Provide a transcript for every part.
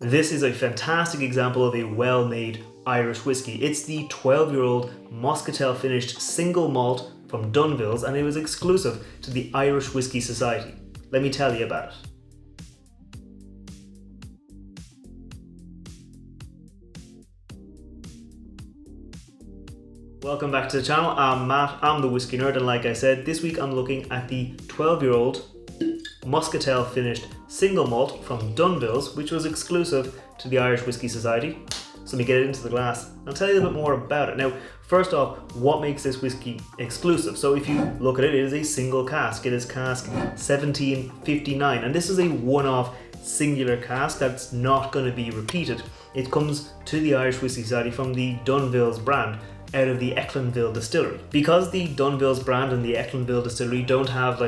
This is a fantastic example of a well-made Irish whiskey. It's the 12-year-old Moscatel finished single malt from Dunvilles, and it was exclusive to the Irish Whiskey Society. Let me tell you about it. Welcome back to the channel. I'm Matt, I'm the Whiskey Nerd, and like I said, this week I'm looking at the 12-year-old Moscatel finished single malt from Dunvilles, which was exclusive to the Irish Whiskey Society. So let me get it into the glass. I'll tell you a bit more about it. Now, first off, what makes this whiskey exclusive? So if you look at it, it is a single cask. It is cask 1759, and this is a one-off singular cask that's not going to be repeated. It comes to the Irish Whiskey Society from the Dunvilles brand, out of the Echlinville Distillery. Because the Dunvilles brand and the Echlinville Distillery don't have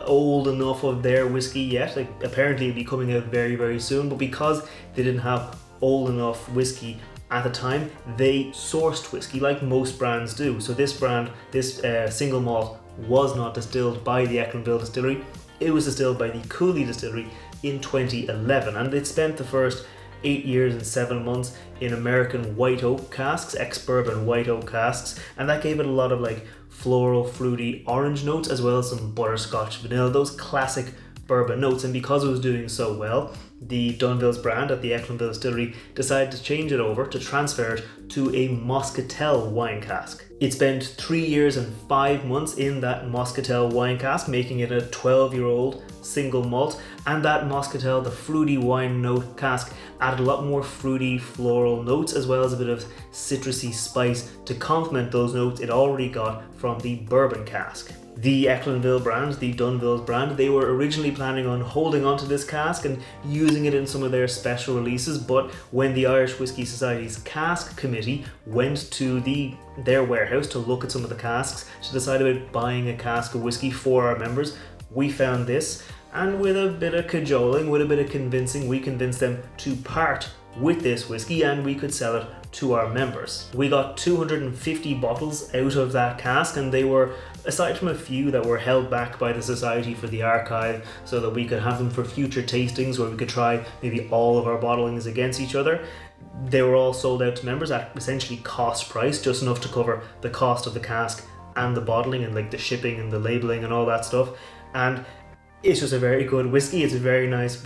old enough of their whiskey yet, apparently it'll be coming out very, very soon, but because they didn't have old enough whiskey at the time, they sourced whiskey like most brands do. So this brand, this single malt, was not distilled by the Echlinville Distillery. It was distilled by the Cooley Distillery in 2011, and it spent the first 8 years and 7 months in American white oak casks, ex-bourbon white oak casks, and that gave it a lot of floral, fruity, orange notes, as well as some butterscotch, vanilla, those classic bourbon notes. And because it was doing so well, the Dunvilles brand at the Echlinville Distillery decided to change it over, to transfer it to a Moscatel wine cask. It spent 3 years and 5 months in that Moscatel wine cask, making it a 12-year-old single malt, and that Moscatel, the fruity wine note cask, added a lot more fruity floral notes, as well as a bit of citrusy spice to complement those notes it already got from the bourbon cask. The Echlinville brand, the Dunvilles brand, they were originally planning on holding onto this cask and using it in some of their special releases, but when the Irish Whiskey Society's cask committee went to their warehouse to look at some of the casks to decide about buying a cask of whiskey for our members, we found this, and with a bit of cajoling, with a bit of convincing, we convinced them to part with this whiskey and we could sell it to our members. We got 250 bottles out of that cask, and they were, aside from a few that were held back by the Society for the Archive so that we could have them for future tastings where we could try maybe all of our bottlings against each other, they were all sold out to members at essentially cost price, just enough to cover the cost of the cask and the bottling and the shipping and the labeling and all that stuff. And it's just a very good whiskey. It's a very nice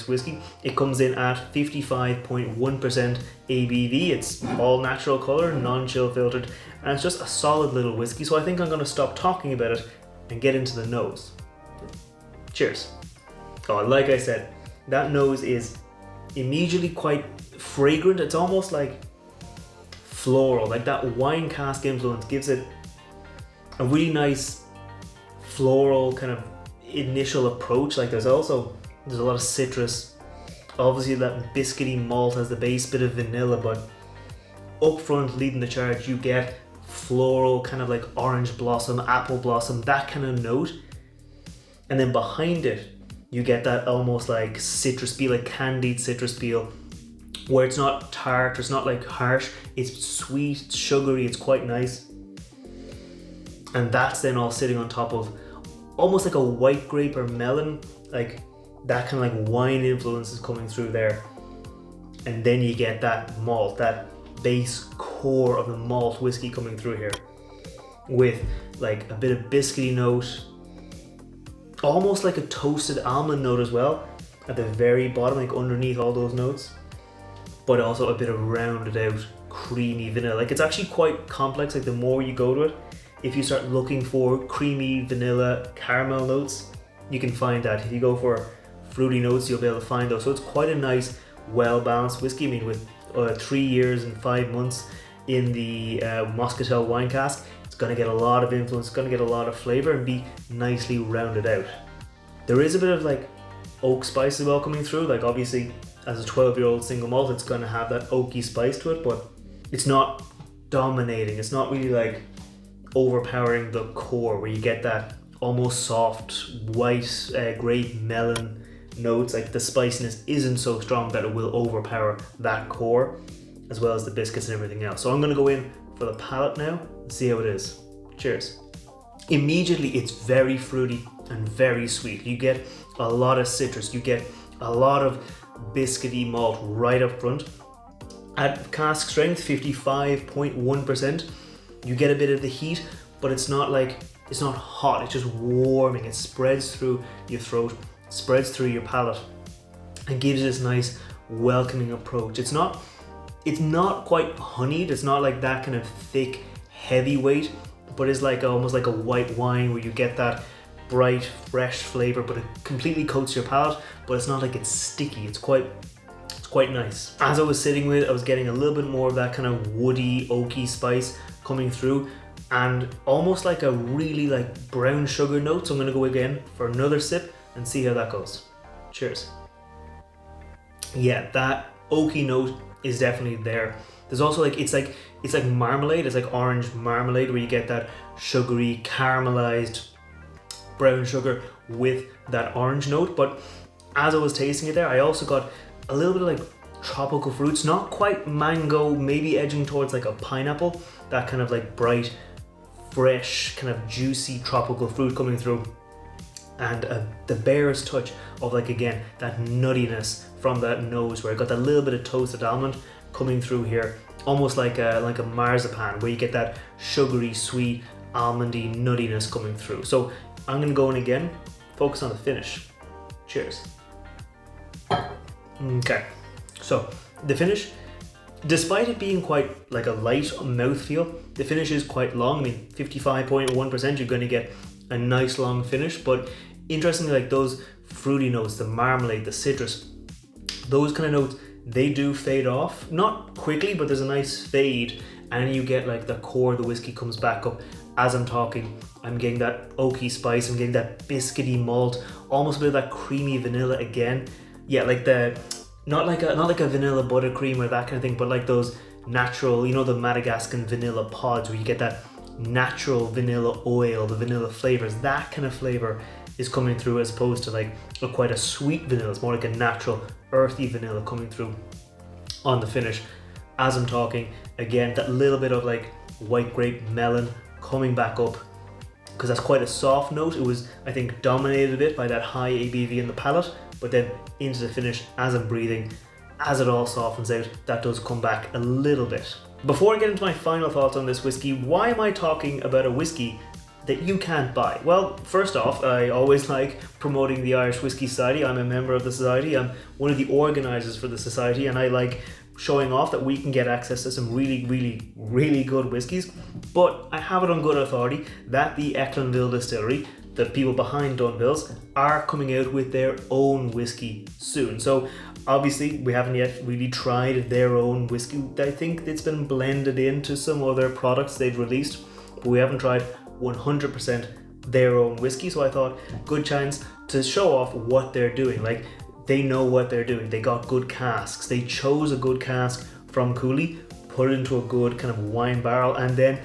whiskey. It comes in at 55.1% ABV. It's all natural color, non-chill filtered, and it's just a solid little whiskey. So I think I'm going to stop talking about it and get into the nose. Cheers. Oh, like I said, that nose is immediately quite fragrant. It's almost like floral, like that wine cask influence gives it a really nice floral kind of initial approach. There's a lot of citrus, obviously that biscuity malt has the base, bit of vanilla, but up front leading the charge you get floral, kind of like orange blossom, apple blossom, that kind of note, and then behind it you get that almost like citrus peel, like candied citrus peel, where it's not tart, it's not harsh, it's sweet, it's sugary, it's quite nice, and that's then all sitting on top of almost like a white grape or melon, that kind of wine influence is coming through there. And then you get that malt, that base core of the malt whiskey coming through here with a bit of biscuity note, almost like a toasted almond note as well at the very bottom, underneath all those notes, but also a bit of rounded out creamy vanilla. It's actually quite complex. The more you go to it, if you start looking for creamy vanilla caramel notes, you can find that. If you go for fruity notes, you'll be able to find those. So it's quite a nice, well-balanced whiskey. I mean, with 3 years and 5 months in the Moscatel wine cask, it's going to get a lot of influence, it's going to get a lot of flavour and be nicely rounded out. There is a bit of oak spice as well coming through. Obviously, as a 12-year-old single malt, it's going to have that oaky spice to it, but it's not dominating. It's not really overpowering the core, where you get that almost soft white grape melon notes. The spiciness isn't so strong that it will overpower that core, as well as the biscuits and everything else. So I'm going to go in for the palate now and see how it is. Cheers. Immediately it's very fruity and very sweet. You get a lot of citrus, you get a lot of biscuity malt right up front. At cask strength, 55.1%, you get a bit of the heat, but it's not hot, it's just warming. It spreads through your throat, spreads through your palate, and gives this nice welcoming approach. It's not quite honeyed, it's not like that kind of thick, heavy weight, but it's like almost like a white wine where you get that bright, fresh flavor, but it completely coats your palate, but it's not like it's sticky. It's quite nice. As I was sitting with it, I was getting a little bit more of that kind of woody, oaky spice coming through, and almost like a really like brown sugar note. So I'm gonna go again for another sip and see how that goes. Cheers. Yeah, that oaky note is definitely there. There's also like it's like marmalade. It's like orange marmalade where you get that sugary caramelized brown sugar with that orange note. But as I was tasting it there, I also got a little bit of like tropical fruits, not quite mango, maybe edging towards like a pineapple, that kind of like bright, fresh, kind of juicy tropical fruit coming through. And the barest touch of like, again, that nuttiness from that nose where I got that little bit of toasted almond coming through here, almost like a marzipan where you get that sugary, sweet, almondy nuttiness coming through. So I'm gonna go in again, focus on the finish. Cheers. Okay, so the finish, despite it being quite like a light mouthfeel, the finish is quite long. I mean, 55.1%, you're gonna get a nice long finish, but interestingly, like those fruity notes, the marmalade, the citrus, those kind of notes, they do fade off, not quickly, but there's a nice fade, and you get like the core of the whiskey comes back up. As I'm talking, I'm getting that oaky spice, I'm getting that biscuity malt, almost a bit of that creamy vanilla again. Yeah, like not like a vanilla buttercream or that kind of thing, but like those natural, you know, the Madagascan vanilla pods where you get that natural vanilla oil, the vanilla flavors, that kind of flavor is coming through, as opposed to like quite a sweet vanilla. It's more like a natural earthy vanilla coming through on the finish. As I'm talking, again, that little bit of like white grape melon coming back up, because that's quite a soft note. It was, I think, dominated a bit by that high ABV in the palate, but then into the finish, as I'm breathing, as it all softens out, that does come back a little bit. Before I get into my final thoughts on this whiskey, why am I talking about a whiskey that you can't buy? Well, first off, I always like promoting the Irish Whiskey Society. I'm a member of the society. I'm one of the organisers for the society, and I like showing off that we can get access to some really, really, really good whiskies. But I have it on good authority that the Echlinville Distillery, the people behind Dunvilles, are coming out with their own whiskey soon. So obviously we haven't yet really tried their own whiskey. I think it's been blended into some other products they've released, but we haven't tried 100% their own whiskey. So I thought, good chance to show off what they're doing. Like, they know what they're doing. They got good casks. They chose a good cask from Cooley, put it into a good kind of wine barrel, and then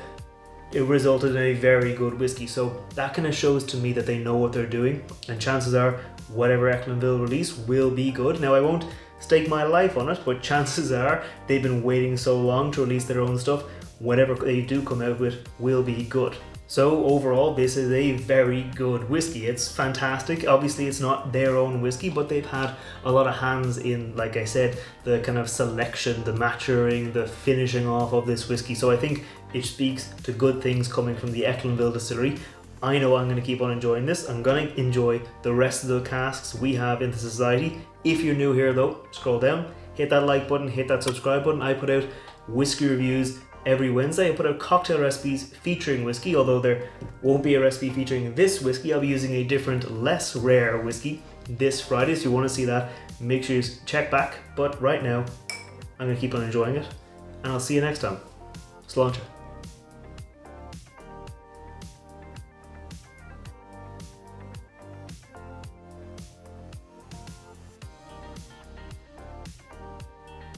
it resulted in a very good whiskey. So that kind of shows to me that they know what they're doing, and chances are whatever Echlinville release will be good. Now, I won't stake my life on it, but chances are they've been waiting so long to release their own stuff. Whatever they do come out with will be good. So overall, this is a very good whiskey. It's fantastic. Obviously, it's not their own whiskey, but they've had a lot of hands in, like I said, the kind of selection, the maturing, the finishing off of this whiskey. So I think it speaks to good things coming from the Echlinville Distillery. I know I'm going to keep on enjoying this. I'm going to enjoy the rest of the casks we have in the society. If you're new here though, scroll down, hit that like button, hit that subscribe button. I put out whiskey reviews every Wednesday. I put out cocktail recipes featuring whiskey, although there won't be a recipe featuring this whiskey. I'll be using a different, less rare whiskey this Friday. So if you want to see that, make sure you check back. But right now, I'm going to keep on enjoying it, and I'll see you next time. Sláinte.